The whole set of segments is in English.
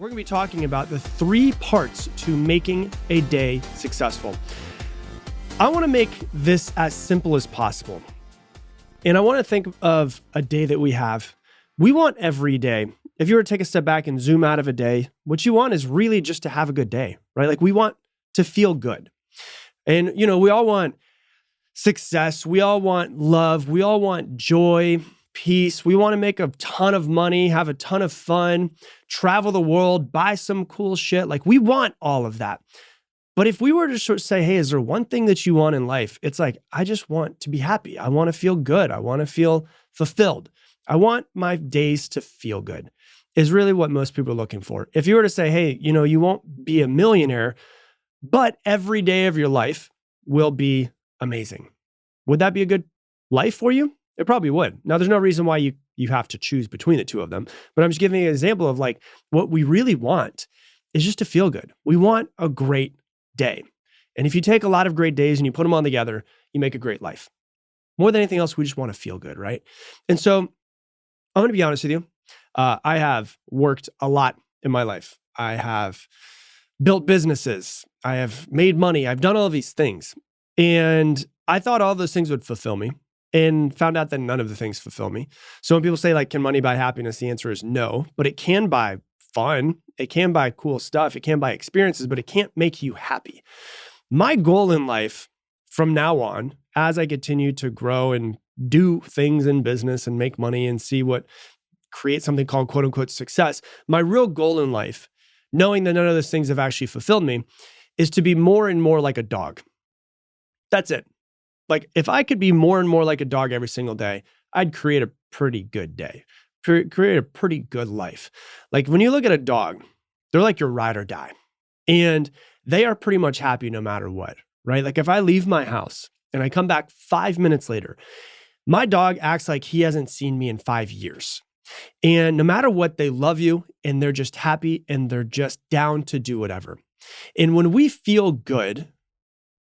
we're going to be talking about the 3 parts to making a day successful. I want to make this as simple as possible. And I want to think of a day that we have. We want every day, if you were to take a step back and zoom out of a day, what you want is really just to have a good day, right? Like we want to feel good. And, we all want success. We all want love. We all want joy, peace. We want to make a ton of money, have a ton of fun, travel the world, buy some cool shit. Like we want all of that. But if we were to sort of say, hey, is there one thing that you want in life? It's like, I just want to be happy. I want to feel good. I want to feel fulfilled. I want my days to feel good is really what most people are looking for. If you were to say, hey, you won't be a millionaire, but every day of your life will be amazing. Would that be a good life for you? It probably would. Now, there's no reason why you have to choose between the two of them, but I'm just giving you an example of like what we really want is just to feel good. We want a great day. And if you take a lot of great days and you put them all together, you make a great life. More than anything else, we just want to feel good, right? And so I'm going to be honest with you. I have worked a lot in my life. I have built businesses. I have made money. I've done all of these things. And I thought all those things would fulfill me and found out that none of the things fulfill me. So when people say like, can money buy happiness? The answer is no, but it can buy fun. It can buy cool stuff. It can buy experiences, but it can't make you happy. My goal in life from now on, as I continue to grow and do things in business and make money and see what create something called quote unquote success, my real goal in life, knowing that none of those things have actually fulfilled me, is to be more and more like a dog. That's it. Like if I could be more and more like a dog every single day, I'd create a pretty good day, create a pretty good life. Like when you look at a dog, they're like your ride or die. And they are pretty much happy no matter what, right? Like if I leave my house and I come back 5 minutes later, my dog acts like he hasn't seen me in 5 years. And no matter what, they love you and they're just happy and they're just down to do whatever. And when we feel good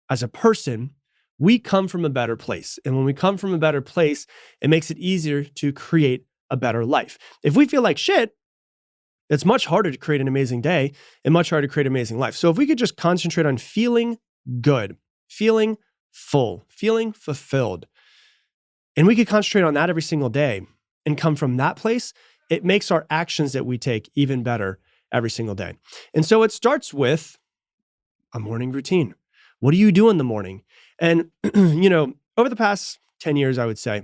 as a person, we come from a better place. And when we come from a better place, it makes it easier to create a better life. If we feel like shit, it's much harder to create an amazing day and much harder to create an amazing life. So if we could just concentrate on feeling good, feeling full, feeling fulfilled, and we could concentrate on that every single day and come from that place, it makes our actions that we take even better every single day. And so it starts with a morning routine. What do you do in the morning? And, over the past 10 years, I would say,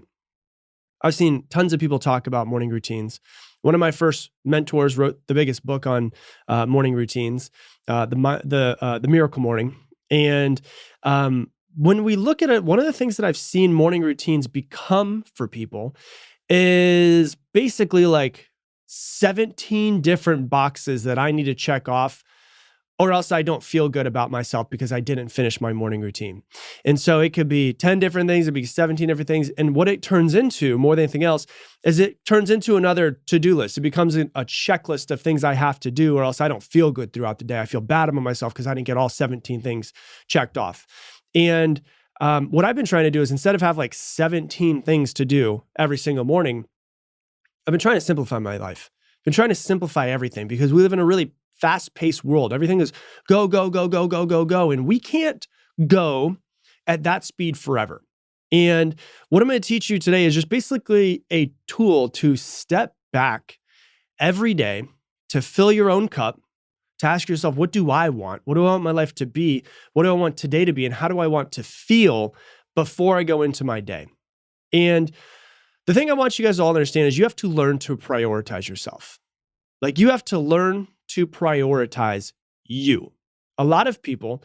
I've seen tons of people talk about morning routines. One of my first mentors wrote the biggest book on morning routines, the Miracle Morning. And when we look at it, one of the things that I've seen morning routines become for people is basically like 17 different boxes that I need to check off, or else I don't feel good about myself because I didn't finish my morning routine. And so it could be 10 different things, it could be 17 different things. And what it turns into more than anything else is it turns into another to-do list. It becomes a checklist of things I have to do, or else I don't feel good throughout the day. I feel bad about myself because I didn't get all 17 things checked off. And what I've been trying to do is instead of have like 17 things to do every single morning, I've been trying to simplify my life. I've been trying to simplify everything because we live in a really fast-paced world. Everything is go, go, go, go, go, go, go. And we can't go at that speed forever. And what I'm going to teach you today is just basically a tool to step back every day to fill your own cup, to ask yourself, what do I want? What do I want my life to be? What do I want today to be? And how do I want to feel before I go into my day? And the thing I want you guys all to understand is you have to learn to prioritize yourself. Like you have to learn to prioritize you. A lot of people,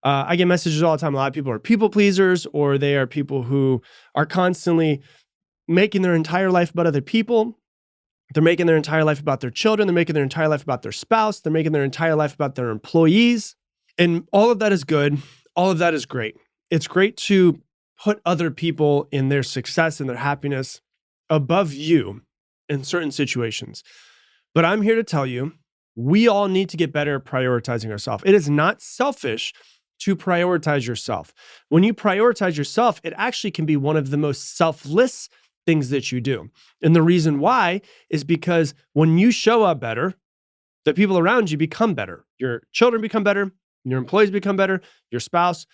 I get messages all the time. A lot of people are people pleasers, or they are people who are constantly making their entire life about other people. They're making their entire life about their children. They're making their entire life about their spouse. They're making their entire life about their employees. And all of that is good. All of that is great. It's great to put other people in their success and their happiness above you in certain situations. But I'm here to tell you, we all need to get better at prioritizing ourselves. It is not selfish to prioritize yourself. When you prioritize yourself, it actually can be one of the most selfless things that you do. And the reason why is because when you show up better, the people around you become better. Your children become better. Your employees become better. Your spouse,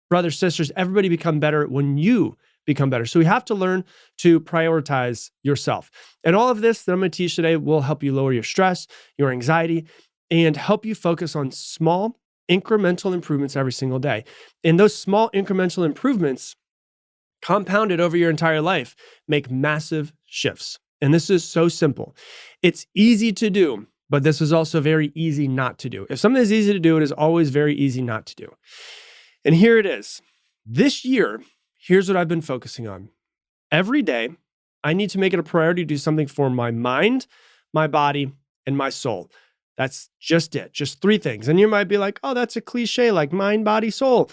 brothers, sisters, everybody become better when you become better. So we have to learn to prioritize yourself. And all of this that I'm going to teach today will help you lower your stress, your anxiety, and help you focus on small incremental improvements every single day. And those small incremental improvements compounded over your entire life make massive shifts. And this is so simple. It's easy to do, but this is also very easy not to do. If something is easy to do, it is always very easy not to do. And here it is. This year, here's what I've been focusing on. Every day, I need to make it a priority to do something for my mind, my body, and my soul. That's just it, just 3 things. And you might be like, oh, that's a cliche, like mind, body, soul.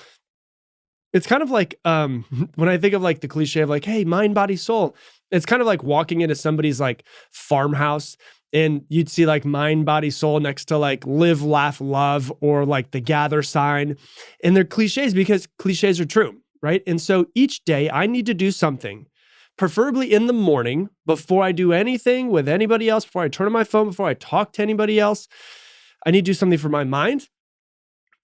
It's kind of like when I think of like the cliche of like, hey, mind, body, soul, it's kind of like walking into somebody's like farmhouse and you'd see like mind, body, soul next to like live, laugh, love, or like the gather sign. And they're cliches because cliches are true, right? And so each day I need to do something, preferably in the morning before I do anything with anybody else, before I turn on my phone, before I talk to anybody else. I need to do something for my mind,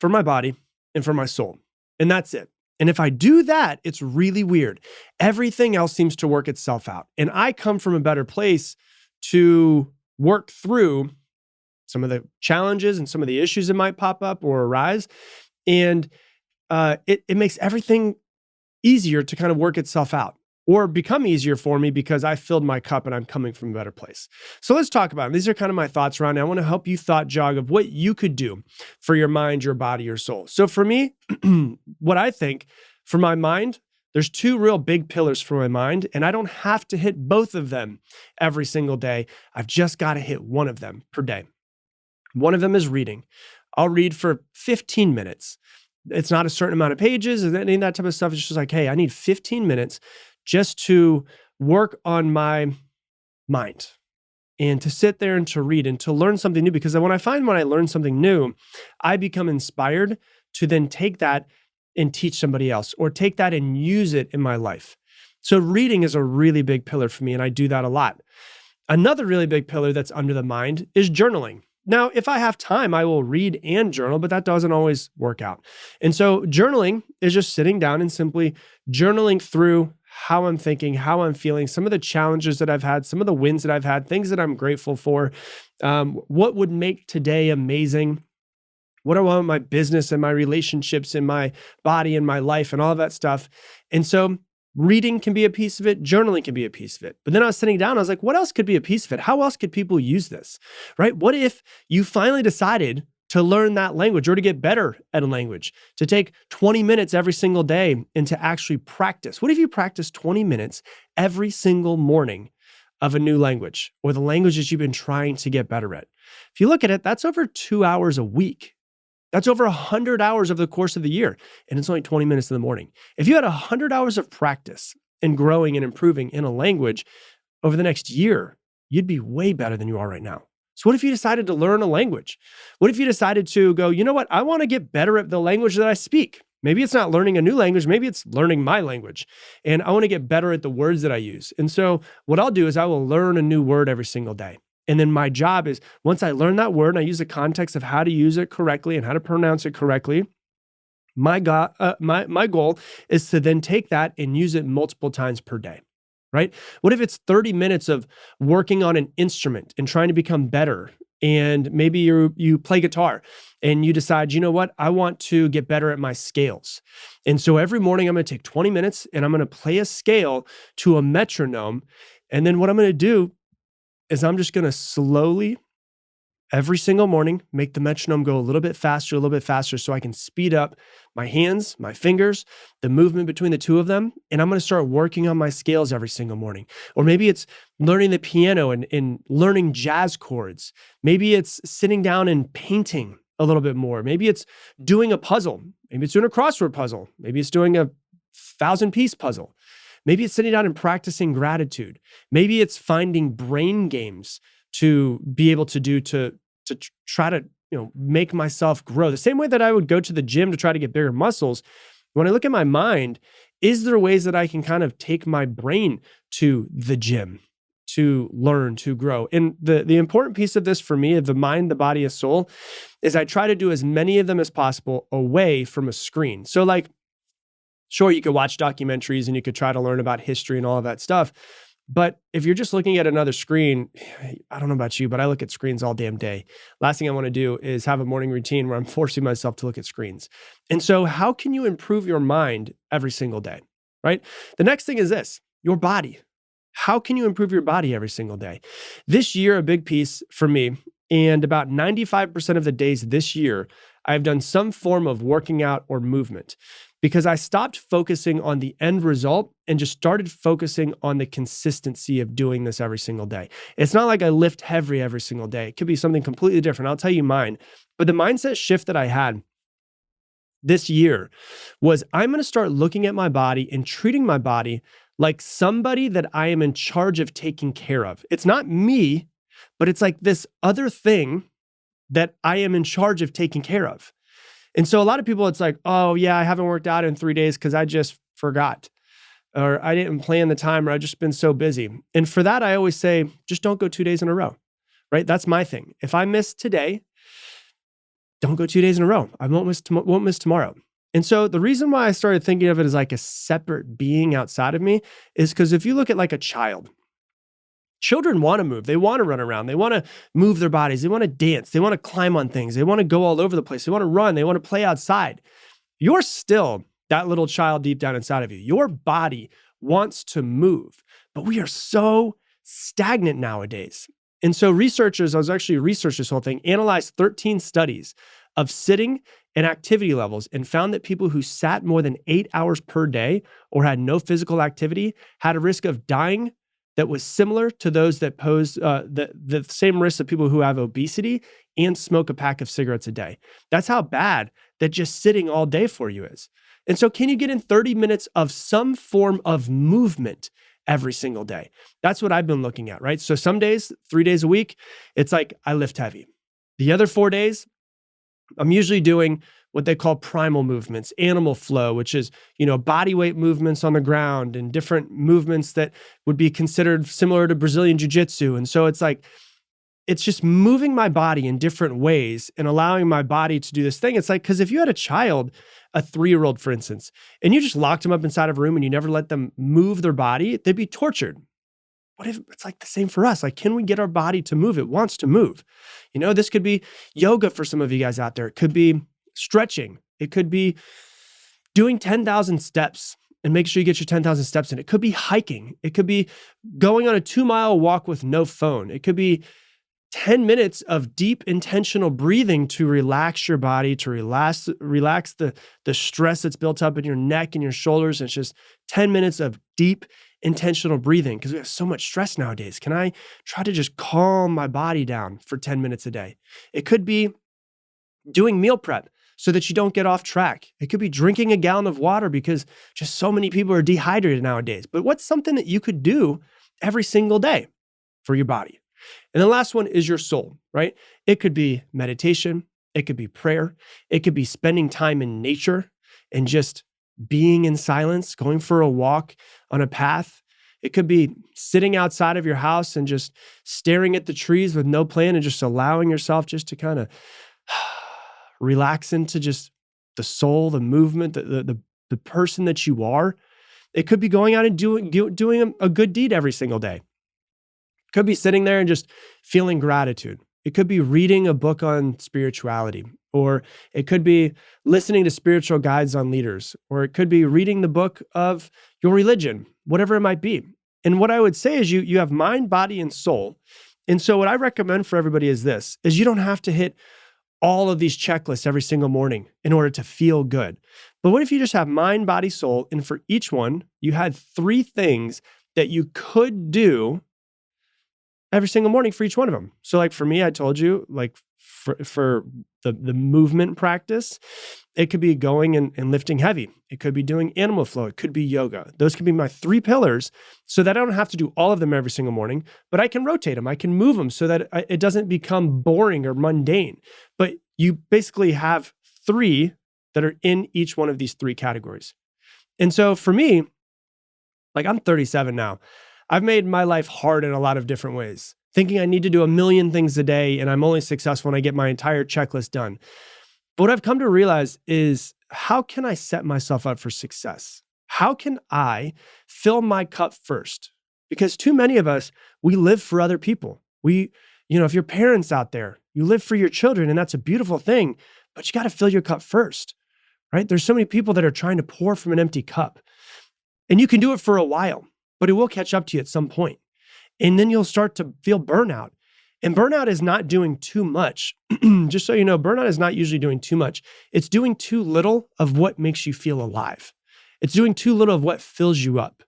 for my body, and for my soul. And that's it. And if I do that, it's really weird. Everything else seems to work itself out. And I come from a better place to work through some of the challenges and some of the issues that might pop up or arise. And it makes everything easier to kind of work itself out or become easier for me because I filled my cup and I'm coming from a better place. So let's talk about them. These are kind of my thoughts around it. I want to help you thought jog of what you could do for your mind, your body, your soul. So for me, what I think for my mind, there's 2 real big pillars for my mind, and I don't have to hit both of them every single day. I've just got to hit one of them per day. One of them is reading. I'll read for 15 minutes. It's not a certain amount of pages and any of that type of stuff. It's just like, hey, I need 15 minutes just to work on my mind and to sit there and to read and to learn something new. Because when I learn something new, I become inspired to then take that and teach somebody else or take that and use it in my life. So reading is a really big pillar for me, and I do that a lot. Another really big pillar that's under the mind is journaling. Now, if I have time, I will read and journal, but that doesn't always work out. And so journaling is just sitting down and simply journaling through how I'm thinking, how I'm feeling, some of the challenges that I've had, some of the wins that I've had, things that I'm grateful for, what would make today amazing, what I want in my business and my relationships and my body and my life and all of that stuff. And so reading can be a piece of it. Journaling can be a piece of it. But then I was sitting down, I was like, what else could be a piece of it? How else could people use this, right? What if you finally decided to learn that language or to get better at a language, to take 20 minutes every single day and to actually practice? What if you practice 20 minutes every single morning of a new language or the language that you've been trying to get better at? If you look at it, that's over 2 hours a week. That's over 100 hours over the course of the year, and it's only 20 minutes in the morning. If you had 100 hours of practice in growing and improving in a language over the next year, you'd be way better than you are right now. So what if you decided to learn a language? What if you decided to go, you know what? I want to get better at the language that I speak. Maybe it's not learning a new language. Maybe it's learning my language. And I want to get better at the words that I use. And so what I'll do is I will learn a new word every single day. And then my job is once I learn that word and I use the context of how to use it correctly and how to pronounce it correctly, my goal is to then take that and use it multiple times per day. Right? What if it's 30 minutes of working on an instrument and trying to become better? And maybe you play guitar and you decide, you know what? I want to get better at my scales. And so every morning I'm going to take 20 minutes and I'm going to play a scale to a metronome. And then what I'm going to do is I'm just going to slowly, every single morning, make the metronome go a little bit faster so I can speed up my hands, my fingers, the movement between the two of them. And I'm going to start working on my scales every single morning. Or maybe it's learning the piano and learning jazz chords. Maybe it's sitting down and painting a little bit more. Maybe it's doing a puzzle. Maybe it's doing a crossword puzzle. Maybe it's doing a 1,000-piece puzzle. Maybe it's sitting down and practicing gratitude. Maybe it's finding brain games to be able to do to try to make myself grow. The same way that I would go to the gym to try to get bigger muscles, when I look at my mind, is there ways that I can kind of take my brain to the gym to learn, to grow. And the important piece of this for me, of the mind, the body, and soul, is I try to do as many of them as possible away from a screen. So like, sure, you could watch documentaries and you could try to learn about history and all of that stuff. But if you're just looking at another screen, I don't know about you, but I look at screens all damn day. Last thing I want to do is have a morning routine where I'm forcing myself to look at screens. And so how can you improve your mind every single day, right? The next thing is this, your body. How can you improve your body every single day? This year, a big piece for me, and about 95% of the days this year, I've done some form of working out or movement, because I stopped focusing on the end result and just started focusing on the consistency of doing this every single day. It's not like I lift heavy every single day. It could be something completely different. I'll tell you mine. But the mindset shift that I had this year was, I'm going to start looking at my body and treating my body like somebody that I am in charge of taking care of. It's not me, but it's like this other thing that I am in charge of taking care of. And so a lot of people, it's like, oh yeah, I haven't worked out in 3 days because I just forgot, or I didn't plan the time, or I've just been so busy. And for that, I always say, just don't go 2 days in a row, right? That's my thing. If I miss today, don't go 2 days in a row. I won't miss tomorrow. And so the reason why I started thinking of it as like a separate being outside of me is because if you look at like a child, children want to move. They want to run around. They want to move their bodies. They want to dance. They want to climb on things. They want to go all over the place. They want to run. They want to play outside. You're still that little child deep down inside of you. Your body wants to move, but we are so stagnant nowadays. And so researchers, I was actually researching this whole thing, analyzed 13 studies of sitting and activity levels and found that people who sat more than 8 hours per day or had no physical activity had a risk of dying that was similar to those that pose the same risks of people who have obesity and smoke a pack of cigarettes a day. That's how bad that just sitting all day for you is. And so can you get in 30 minutes of some form of movement every single day? That's what I've been looking at, right? So some days, 3 days a week, it's like I lift heavy. The other 4 days, I'm usually doing what they call primal movements, animal flow, which is, body weight movements on the ground and different movements that would be considered similar to Brazilian jiu-jitsu. And so it's like, it's just moving my body in different ways and allowing my body to do this thing. It's like, because if you had a child, a 3-year-old, for instance, and you just locked them up inside of a room and you never let them move their body, they'd be tortured. What if it's like the same for us? Like, can we get our body to move? It wants to move. This could be yoga for some of you guys out there. It could be stretching. It could be doing 10,000 steps and make sure you get your 10,000 steps in. It could be hiking. It could be going on a 2-mile walk with no phone. It could be 10 minutes of deep intentional breathing to relax your body, to relax the stress that's built up in your neck and your shoulders. And it's just 10 minutes of deep intentional breathing because we have so much stress nowadays. Can I try to just calm my body down for 10 minutes a day? It could be doing meal prep so that you don't get off track. It could be drinking a gallon of water because just so many people are dehydrated nowadays. But what's something that you could do every single day for your body? And the last one is your soul, right? It could be meditation. It could be prayer. It could be spending time in nature and just being in silence, going for a walk on a path. It could be sitting outside of your house and just staring at the trees with no plan and just allowing yourself just to kind of relax into just the soul, the movement, the person that you are. It could be going out and doing a good deed every single day. It could be sitting there and just feeling gratitude. It could be reading a book on spirituality, or it could be listening to spiritual guides on leaders, or it could be reading the book of your religion, whatever it might be. And what I would say is you have mind, body, and soul. And so what I recommend for everybody is this, is you don't have to hit all of these checklists every single morning in order to feel good. But what if you just have mind, body, soul, and for each one, you had 3 things that you could do every single morning for each one of them. So like for me, I told you, like for the movement practice, it could be going and lifting heavy. It could be doing animal flow. It could be yoga. Those could be my 3 pillars so that I don't have to do all of them every single morning, but I can rotate them. I can move them so that it doesn't become boring or mundane. But you basically have 3 that are in each one of these 3 categories. And so for me, like I'm 37 now. I've made my life hard in a lot of different ways, thinking I need to do a million things a day and I'm only successful when I get my entire checklist done. But what I've come to realize is, how can I set myself up for success? How can I fill my cup first? Because too many of us, we live for other people. If your parents out there, you live for your children, and that's a beautiful thing, but you got to fill your cup first, right? There's so many people that are trying to pour from an empty cup, and you can do it for a while, but it will catch up to you at some point. And then you'll start to feel burnout. And burnout is not doing too much. Just so you know, burnout is not usually doing too much. It's doing too little of what makes you feel alive. It's doing too little of what fills you up.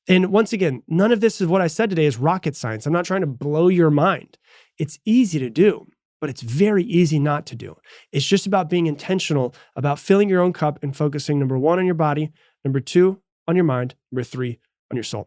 And once again, none of this is what I said today is rocket science. I'm not trying to blow your mind. It's easy to do, but it's very easy not to do. It's just about being intentional about filling your own cup and focusing, number 1, on your body, number 2, on your mind, number 3, on your soul.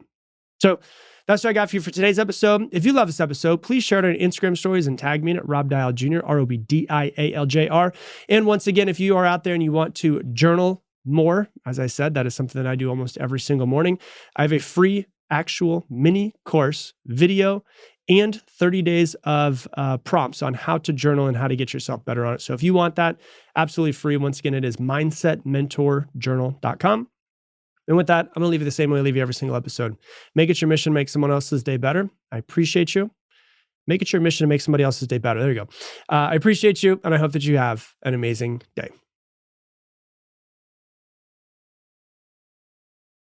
So that's what I got for you for today's episode. If you love this episode, please share it on Instagram stories and tag me at Rob Dial Jr., ROBDIALJR. And once again, if you are out there and you want to journal more, as I said, that is something that I do almost every single morning. I have a free actual mini course, video, and 30 days of prompts on how to journal and how to get yourself better on it. So if you want that, absolutely free. Once again, it is mindsetmentorjournal.com. And with that, I'm going to leave you the same way I leave you every single episode. Make it your mission to make someone else's day better. I appreciate you. Make it your mission to make somebody else's day better. There you go. I appreciate you, and I hope that you have an amazing day.